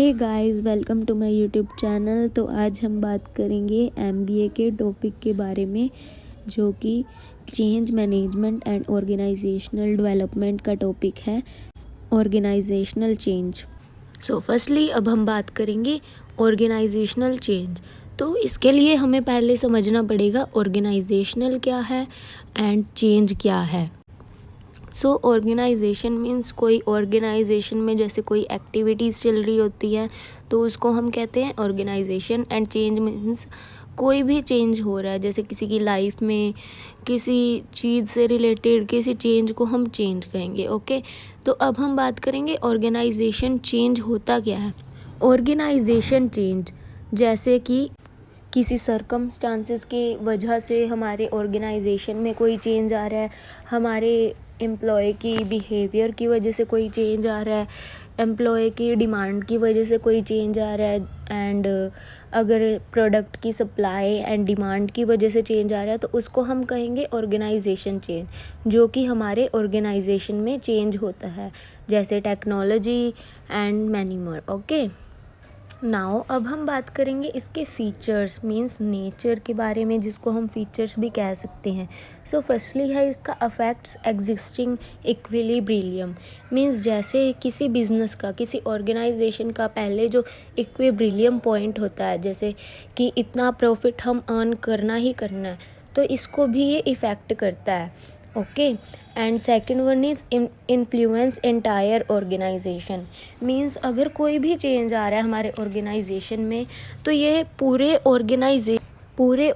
Hey guys, welcome to my YouTube channel. तो आज हम बात करेंगे एमबीए के टॉपिक के बारे में, जो कि change management and organizational development का टॉपिक है, ऑर्गेनाइजेशनल चेंज। सो फर्स्टली अब हम बात करेंगे ऑर्गेनाइजेशनल चेंज। तो इसके लिए हमें पहले समझना पड़ेगा ऑर्गेनाइजेशनल क्या है एंड चेंज क्या है। सो ऑर्गेनाइजेशन मीन्स कोई ऑर्गेनाइजेशन में जैसे कोई एक्टिविटीज़ चल रही होती हैं तो उसको हम कहते हैं ऑर्गेनाइजेशन। एंड चेंज मीन्स कोई भी चेंज हो रहा है, जैसे किसी की लाइफ में किसी चीज़ से रिलेटेड किसी चेंज को हम चेंज कहेंगे। ओके, तो अब हम बात करेंगे ऑर्गेनाइजेशन चेंज होता क्या है। ऑर्गेनाइजेशन चेंज जैसे कि किसी सरकमस्टांसिस की वजह से हमारे ऑर्गेनाइजेशन में कोई चेंज आ रहा है, हमारे एम्प्लॉय की बिहेवियर की वजह से कोई चेंज आ रहा है, एम्प्लॉय की डिमांड की वजह से कोई चेंज आ रहा है, एंड अगर प्रोडक्ट की सप्लाई एंड डिमांड की वजह से चेंज आ रहा है तो उसको हम कहेंगे ऑर्गेनाइजेशन चेंज, जो कि हमारे ऑर्गेनाइजेशन में चेंज होता है, जैसे technology and many more. Okay, now अब हम बात करेंगे इसके फीचर्स मींस नेचर के बारे में, जिसको हम फीचर्स भी कह सकते हैं। सो फर्स्टली है इसका अफेक्ट्स एग्जिस्टिंग इक्विलिब्रियम मींस जैसे किसी बिजनेस का, किसी ऑर्गेनाइजेशन का पहले जो इक्विलिब्रियम पॉइंट होता है, जैसे कि इतना प्रॉफिट हम अर्न करना ही करना है, तो इसको भी ये इफ़ेक्ट करता है। Okay, and second one is influence entire organization means अगर कोई भी चेंज आ रहा है हमारे ऑर्गेनाइजेशन में तो ये पूरे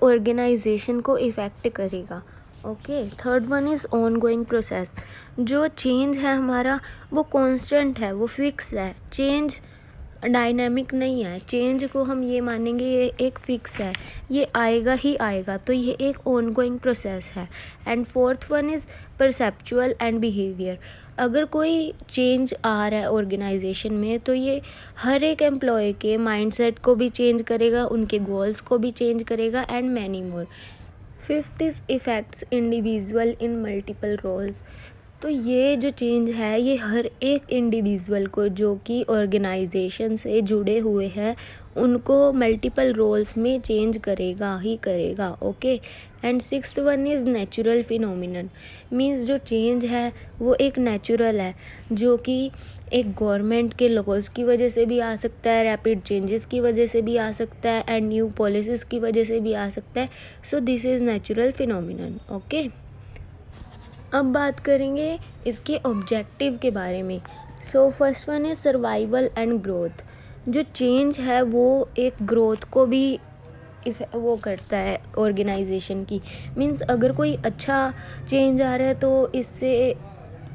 ऑर्गेनाइजेशन को इफ़ेक्ट करेगा। Okay, third one is on going process. जो चेंज है हमारा वो कांस्टेंट है, वो फिक्स है, चेंज डायनामिक नहीं है। चेंज को हम ये मानेंगे ये एक फिक्स है, ये आएगा ही आएगा, तो ये एक ऑनगोइंग प्रोसेस है। And fourth one is perceptual and behaviour. अगर कोई चेंज आ रहा है ऑर्गेनाइजेशन में तो ये हर एक एम्प्लॉय के माइंडसेट को भी चेंज करेगा, उनके गोल्स को भी चेंज करेगा and many more. Fifth is effects individual in multiple roles. तो ये जो चेंज है ये हर एक इंडिविजुअल को जो कि ऑर्गेनाइजेशन से जुड़े हुए हैं उनको मल्टीपल रोल्स में चेंज करेगा ही करेगा। Okay, and sixth one is natural phenomenon means जो चेंज है वो एक नेचुरल है, जो कि एक गवर्नमेंट के लॉज की वजह से भी आ सकता है, रैपिड चेंजेस की वजह से भी आ सकता है, एंड न्यू पॉलिसीज़ की वजह से भी आ सकता है। So this is natural phenomenon. Okay, अब बात करेंगे इसके ऑब्जेक्टिव के बारे में। सो फर्स्ट वन है सर्वाइवल एंड ग्रोथ। जो चेंज है वो एक ग्रोथ को भी वो करता है ऑर्गेनाइजेशन की। मीन्स अगर कोई अच्छा चेंज आ रहा है तो इससे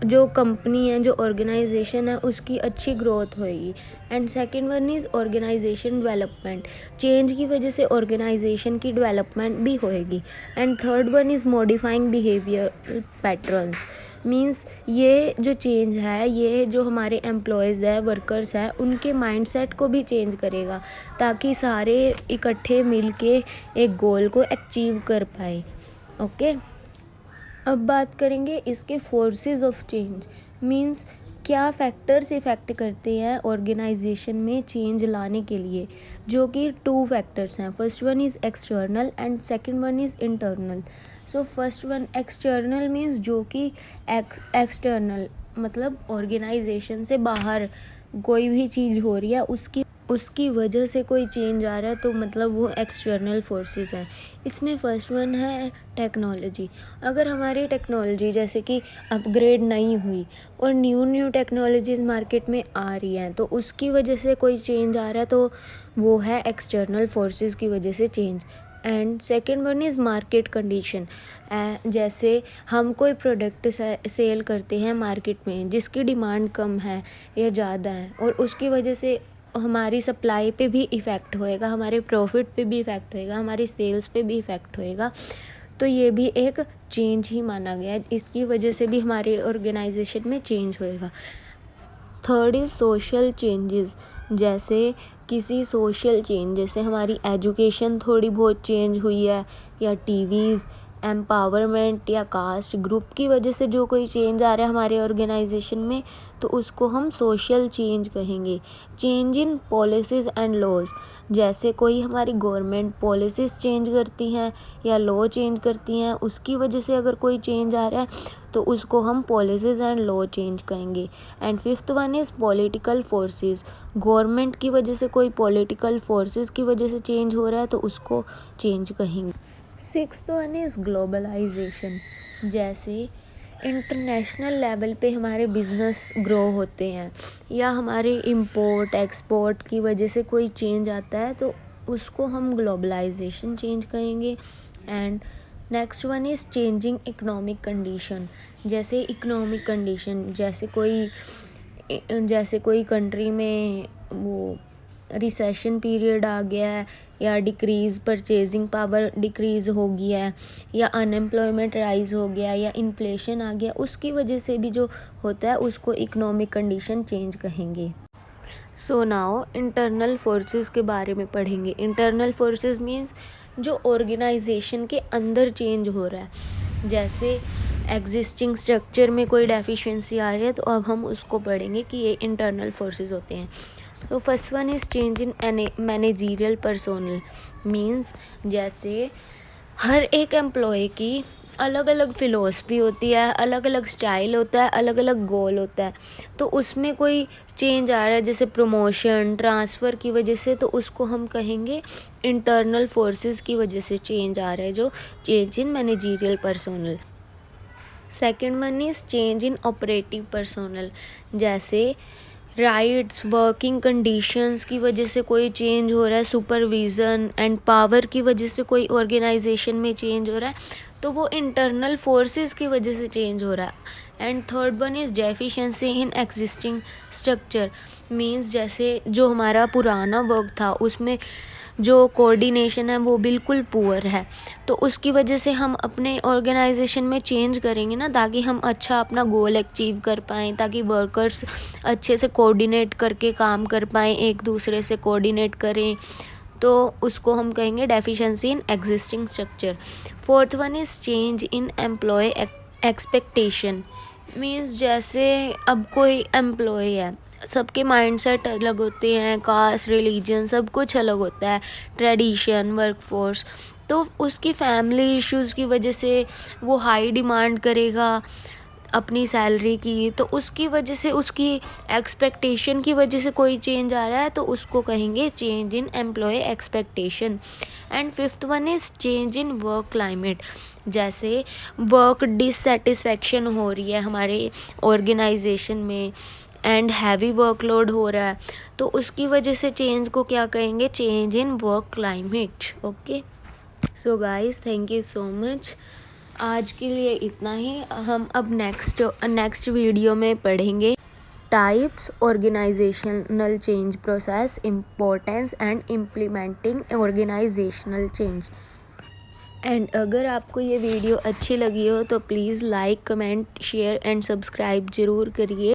जो कंपनी है, जो ऑर्गेनाइजेशन है, उसकी अच्छी ग्रोथ होएगी। And second one is organization development. Change की वजह से ऑर्गेनाइजेशन की डेवलपमेंट भी होएगी। And third one is modifying behaviour patterns means ये जो चेंज है ये जो हमारे एम्प्लॉयज़ है, वर्कर्स हैं, उनके माइंडसेट को भी चेंज करेगा ताकि सारे इकट्ठे मिल के एक गोल को अचीव कर पाए। ओके, अब बात करेंगे इसके फोर्सेस ऑफ चेंज मींस क्या फैक्टर्स इफ़ेक्ट करते हैं ऑर्गेनाइजेशन में चेंज लाने के लिए, जो कि टू फैक्टर्स हैं। First one is external and second one is internal. So first one external means जो कि एक्सटर्नल मतलब ऑर्गेनाइजेशन से बाहर कोई भी चीज़ हो रही है उसकी वजह से कोई चेंज आ रहा है, तो मतलब वो एक्सटर्नल फोर्सेस हैं। इसमें फर्स्ट वन है टेक्नोलॉजी। अगर हमारी टेक्नोलॉजी जैसे कि अपग्रेड नहीं हुई और न्यू टेक्नोलॉजीज़ मार्केट में आ रही हैं तो उसकी वजह से कोई चेंज आ रहा है, तो वो है एक्सटर्नल फोर्सेस की वजह से change. And second one is market condition. जैसे हम कोई प्रोडक्ट सेल करते हैं मार्केट में जिसकी डिमांड कम है या ज़्यादा है और उसकी वजह से हमारी सप्लाई पे भी इफ़ेक्ट होएगा, हमारे प्रॉफिट पे भी इफ़ेक्ट होएगा, हमारी सेल्स पे भी इफ़ेक्ट होएगा, तो ये भी एक चेंज ही माना गया है। इसकी वजह से भी हमारे ऑर्गेनाइजेशन में चेंज होएगा। Third is social changes. जैसे किसी सोशल चेंज, जैसे हमारी एजुकेशन थोड़ी बहुत चेंज हुई है या टीवीज़ एम्पावरमेंट या कास्ट ग्रुप की वजह से जो कोई चेंज आ रहा है हमारे ऑर्गेनाइजेशन में, तो उसको हम सोशल चेंज कहेंगे। Change in policies and laws, जैसे कोई हमारी गवर्नमेंट पॉलिसीज़ चेंज करती हैं या लॉ चेंज करती हैं, उसकी वजह से अगर कोई चेंज आ रहा है तो उसको हम पॉलिसीज़ एंड लॉ चेंज कहेंगे। And fifth one is political forces, government की वजह से कोई पॉलिटिकल फोर्सेस की वजह से चेंज हो रहा है तो उसको चेंज कहेंगे। सिक्स्थ वन इज़ ग्लोबलाइजेशन, जैसे इंटरनेशनल लेवल पे हमारे बिज़नेस ग्रो होते हैं या हमारे इंपोर्ट एक्सपोर्ट की वजह से कोई चेंज आता है तो उसको हम ग्लोबलाइजेशन चेंज कहेंगे। And next one is changing economic condition, जैसे इकोनॉमिक कंडीशन जैसे कोई कंट्री में वो रिसेशन पीरियड आ गया है या डिक्रीज़ परचेजिंग पावर डिक्रीज़ हो गया है या अनएम्प्लॉयमेंट राइज हो गया या इन्फ्लेशन आ गया, उसकी वजह से भी जो होता है उसको इकोनॉमिक कंडीशन चेंज कहेंगे। सो नाउ इंटरनल फोर्सेस के बारे में पढ़ेंगे। इंटरनल फोर्सेस मीन्स जो ऑर्गेनाइजेशन के अंदर चेंज हो रहा है, जैसे एग्जिस्टिंग स्ट्रक्चर में कोई डेफिशिएंसी आ रही है तो अब हम उसको पढ़ेंगे कि ये इंटरनल फोर्सेस होते हैं। तो first one is change in managerial personnel, means जैसे हर एक एम्प्लॉय की अलग अलग फ़िलोसफी होती है, अलग अलग स्टाइल होता है, अलग अलग गोल होता है, तो उसमें कोई चेंज आ रहा है जैसे प्रमोशन ट्रांसफ़र की वजह से, तो उसको हम कहेंगे इंटरनल फोर्सेस की वजह से चेंज आ रहा है, जो change in managerial personnel. Second one is change in operative personnel, जैसे राइट्स वर्किंग कंडीशंस की वजह से कोई चेंज हो रहा है, सुपरविज़न एंड पावर की वजह से कोई ऑर्गेनाइजेशन में चेंज हो रहा है तो वो इंटरनल फोर्सेस की वजह से चेंज हो रहा है। And third one is deficiency in existing structure, means जैसे जो हमारा पुराना वर्क था उसमें जो कोऑर्डिनेशन है वो बिल्कुल पुअर है, तो उसकी वजह से हम अपने ऑर्गेनाइजेशन में चेंज करेंगे ना, ताकि हम अच्छा अपना गोल अचीव कर पाएँ, ताकि वर्कर्स अच्छे से कोऑर्डिनेट करके काम कर पाएँ, एक दूसरे से कोऑर्डिनेट करें, तो उसको हम कहेंगे deficiency in existing structure. Fourth one is change in employee expectation, means जैसे अब कोई एम्प्लॉय है, सबके माइंडसेट अलग होते हैं, कास्ट रिलीजन सब कुछ अलग होता है, ट्रेडिशन वर्कफोर्स, तो उसकी फैमिली इश्यूज़ की वजह से वो हाई डिमांड करेगा अपनी सैलरी की, तो उसकी वजह से उसकी एक्सपेक्टेशन की वजह से कोई चेंज आ रहा है तो उसको कहेंगे change in employee expectation. And fifth one is change in work climate, जैसे वर्क डिससेटिस्फेक्शन हो रही है हमारे ऑर्गेनाइजेशन में एंड हैवी वर्कलोड हो रहा है, तो उसकी वजह से चेंज को क्या कहेंगे, change in work climate. Okay, so guys thank you so much, आज के लिए इतना ही। हम अब नेक्स्ट वीडियो में पढ़ेंगे types organizational change process importance and implementing organizational change. And अगर आपको ये वीडियो अच्छी लगी हो तो please like comment share and subscribe ज़रूर करिए।